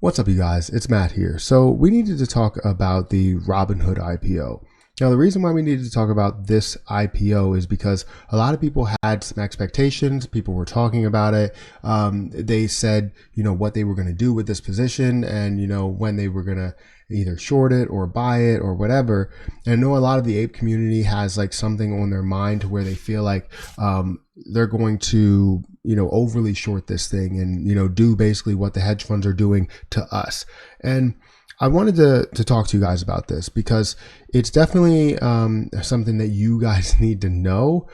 What's up, you guys? It's Matt here. So we needed to talk about the Robinhood IPO. Now, the reason why we needed to talk about this IPO is because a lot of people had some expectations. People were talking about it. They said, what they were going to do with this position and, when they were going to either short it or buy it or whatever. And I know a lot of the ape community has like something on their mind to where they feel like they're going to, overly short this thing and, do basically what the hedge funds are doing to us. And I wanted to talk to you guys about this because it's definitely something that you guys need to know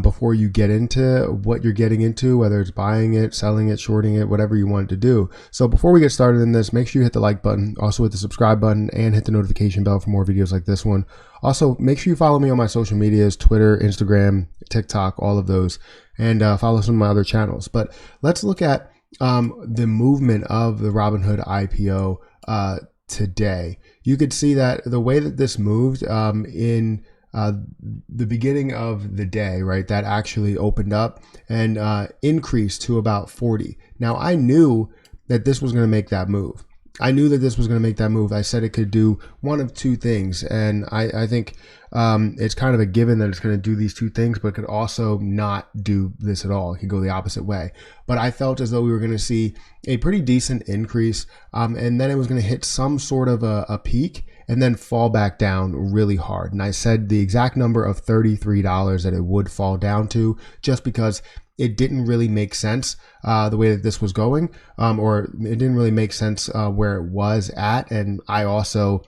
before you get into what you're getting into, whether it's buying it, selling it, shorting it, whatever you want to do. So before we get started in this, make sure you hit the like button, also hit the subscribe button, and hit the notification bell for more videos like this one. Also, make sure you follow me on my social medias, Twitter, Instagram, TikTok, all of those, and follow some of my other channels. But let's look at the movement of the Robinhood IPO today. You could see that the way that this moved in the beginning of the day, right, that actually opened up and increased to about 40. Now, I knew that this was going to make that move. I said it could do one of two things. And I think it's kind of a given that it's going to do these two things, but it could also not do this at all. It could go the opposite way. But I felt as though we were going to see a pretty decent increase. And then it was going to hit some sort of a peak and then fall back down really hard. And I said the exact number of $33 that it would fall down to, just because it didn't really make sense the way that this was going, or it didn't really make sense where it was at. And I also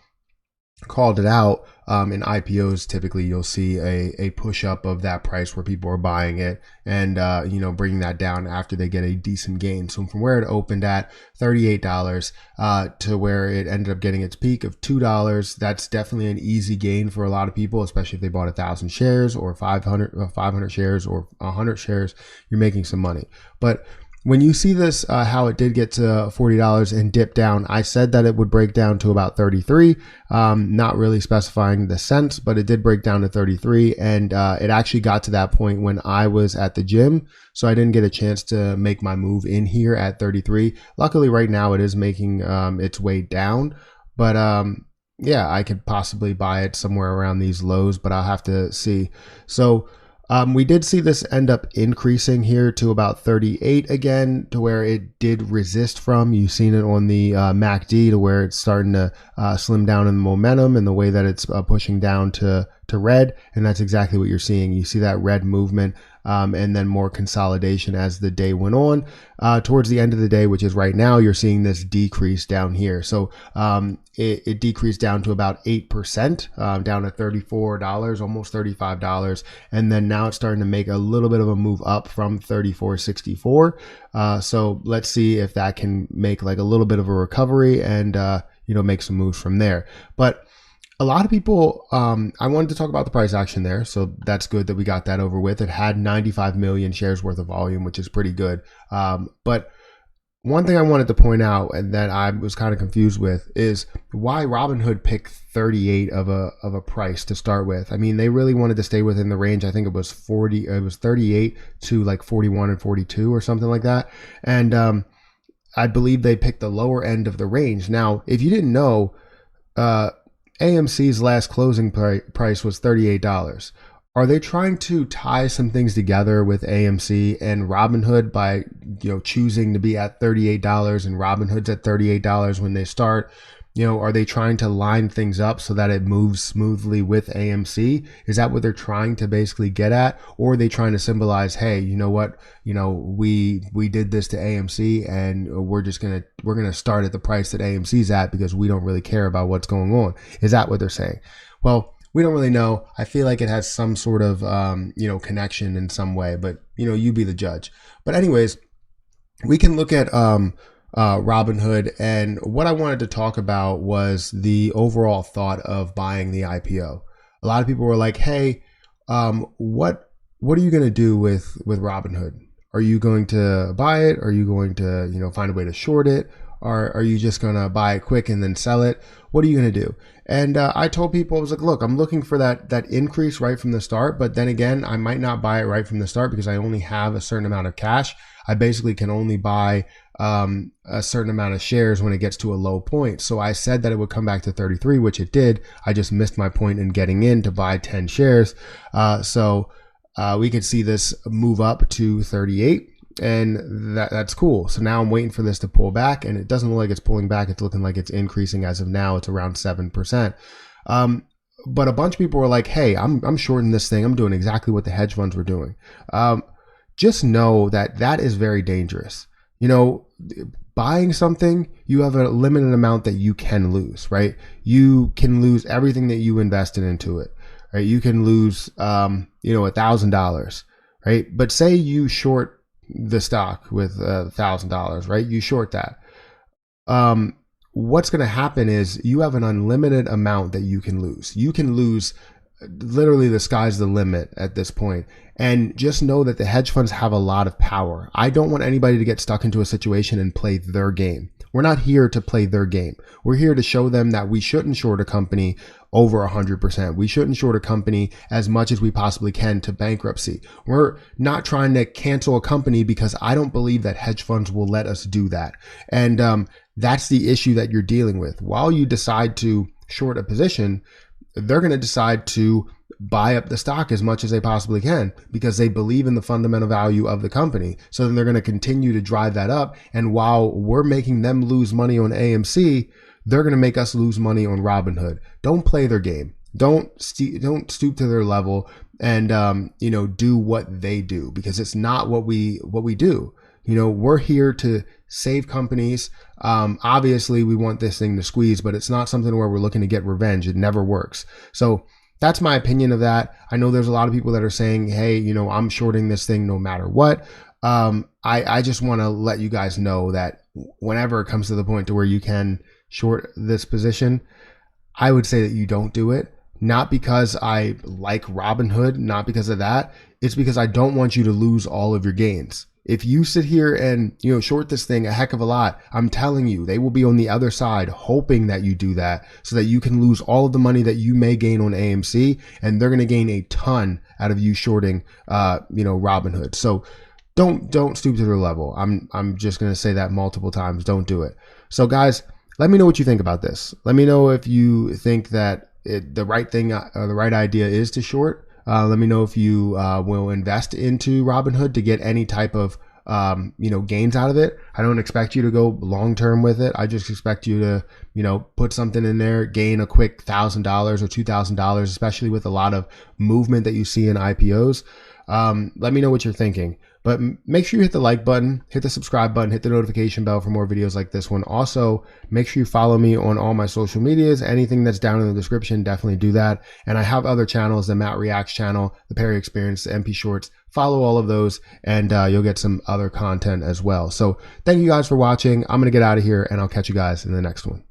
called it out. In IPOs, typically you'll see a push up of that price where people are buying it and, bringing that down after they get a decent gain. So from where it opened at $38 to where it ended up getting its peak of $2, that's definitely an easy gain for a lot of people, especially if they bought 1,000 shares or 500 shares or 100 shares, you're making some money. But when you see this, how it did get to $40 and dip down, I said that it would break down to about 33, not really specifying the cents, but it did break down to 33. And it actually got to that point when I was at the gym. So I didn't get a chance to make my move in here at 33. Luckily, right now it is making its way down. But yeah, I could possibly buy it somewhere around these lows, but I'll have to see. So we did see this end up increasing here to about 38 again, to where it did resist from. You've seen it on the MACD to where it's starting to slim down in the momentum and the way that it's pushing down to red. And that's exactly what you're seeing. You see that red movement and then more consolidation as the day went on. Towards the end of the day, which is right now, you're seeing this decrease down here. So it decreased down to about 8%, down to $34, almost $35. And then now it's starting to make a little bit of a move up from $34.64. So let's see if that can make like a little bit of a recovery and, make some moves from there. But a lot of people, I wanted to talk about the price action there. So that's good that we got that over with. It had 95 million shares worth of volume, which is pretty good. But one thing I wanted to point out and that I was kind of confused with is why Robinhood picked 38 of a price to start with. I mean, they really wanted to stay within the range. I think it was 38 to like 41 and 42 or something like that. And I believe they picked the lower end of the range. Now, if you didn't know, AMC's last closing price was $38. Are they trying to tie some things together with AMC and Robinhood by, choosing to be at $38 and Robinhood's at $38 when they start? Are they trying to line things up so that it moves smoothly with AMC? Is that what they're trying to basically get at? Or are they trying to symbolize, hey, you know what? We did this to AMC and we're going to start at the price that AMC's at because we don't really care about what's going on. Is that what they're saying? Well, we don't really know. I feel like it has some sort of, connection in some way, but, you be the judge. But anyways, we can look at, Robinhood, and what I wanted to talk about was the overall thought of buying the IPO. A lot of people were like, hey, what are you going to do with Robinhood? Are you going to buy it? Are you going to, find a way to short it? Or are you just going to buy it quick and then sell it? What are you going to do? And I told people, I was like, look, I'm looking for that increase right from the start. But then again, I might not buy it right from the start because I only have a certain amount of cash. I basically can only buy a certain amount of shares when it gets to a low point. So I said that it would come back to 33, which it did. I just missed my point in getting in to buy 10 shares. So we could see this move up to 38. And that's cool. So now I'm waiting for this to pull back, and it doesn't look like it's pulling back. It's looking like it's increasing as of now. It's around 7%. But a bunch of people were like, hey, I'm shorting this thing. I'm doing exactly what the hedge funds were doing. Just know that that is very dangerous. You know, buying something, you have a limited amount that you can lose, right? You can lose everything that you invested into it, right? You can lose, $1,000, right? But say you short the stock with $1,000, right? You short that. What's going to happen is you have an unlimited amount that you can lose. You can lose, literally the sky's the limit at this point. And just know that the hedge funds have a lot of power. I don't want anybody to get stuck into a situation and play their game. We're not here to play their game. We're here to show them that we shouldn't short a company over 100%. We shouldn't short a company as much as we possibly can to bankruptcy. We're not trying to cancel a company because I don't believe that hedge funds will let us do that. And that's the issue that you're dealing with. While you decide to short a position, they're going to decide to buy up the stock as much as they possibly can because they believe in the fundamental value of the company. So then they're going to continue to drive that up. And while we're making them lose money on AMC, they're going to make us lose money on Robinhood. Don't play their game. Don't stoop to their level and do what they do, because it's not what we do. We're here to save companies. Obviously we want this thing to squeeze, but it's not something where we're looking to get revenge. It never works. So that's my opinion of that. I know there's a lot of people that are saying, hey, I'm shorting this thing no matter what. I just want to let you guys know that whenever it comes to the point to where you can short this position, I would say that you don't do it. Not because I like Robinhood, not because of that. It's because I don't want you to lose all of your gains. If you sit here and, short this thing a heck of a lot, I'm telling you, they will be on the other side hoping that you do that so that you can lose all of the money that you may gain on AMC, and they're going to gain a ton out of you shorting, Robinhood. So don't stoop to their level. I'm just going to say that multiple times. Don't do it. So guys, let me know what you think about this. Let me know if you think that the right thing or the right idea is to short. Let me know if you will invest into Robinhood to get any type of gains out of it. I don't expect you to go long term with it. I just expect you to put something in there, gain a quick $1,000 or $2,000, especially with a lot of movement that you see in IPOs. Let me know what you're thinking. But make sure you hit the like button, hit the subscribe button, hit the notification bell for more videos like this one. Also, make sure you follow me on all my social medias. Anything that's down in the description, definitely do that. And I have other channels, the Matt Reacts channel, the Perry Experience, the MP Shorts. Follow all of those and you'll get some other content as well. So thank you guys for watching. I'm going to get out of here and I'll catch you guys in the next one.